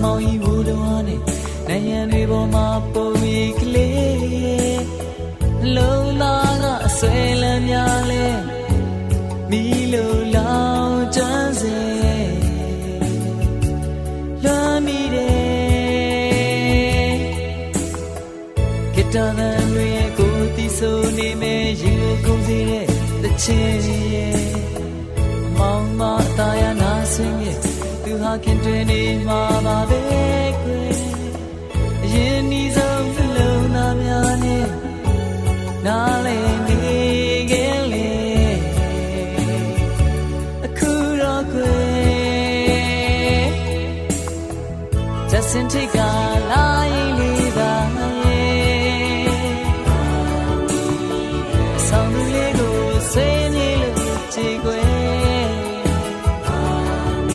မောင်ကြီးဘူတော်နဲ့နိုင်ရန်တွေပေါ်မှာပုံရိပ်ကလေးလုံးသားကအဆွဲလမ်းများလဲမီလိုလောင်ကျွမ်းစေလွမ်းမိတယ်ဂီတာသံတွေရဲ့ကိုယ်တီးဆိုနေမယ်ရေကုန်စေတဲ့တခြင်းရဲ့မောင်မတာယာနာဆင်းရဲ့သူဟာခင်တွင်နေမှာပါပဲကွယ်အရင်ဒီဆုံးနှလုံးသားများနဲ့နားလည်နေခဲ့လေအခုတော့ကွယ်just in take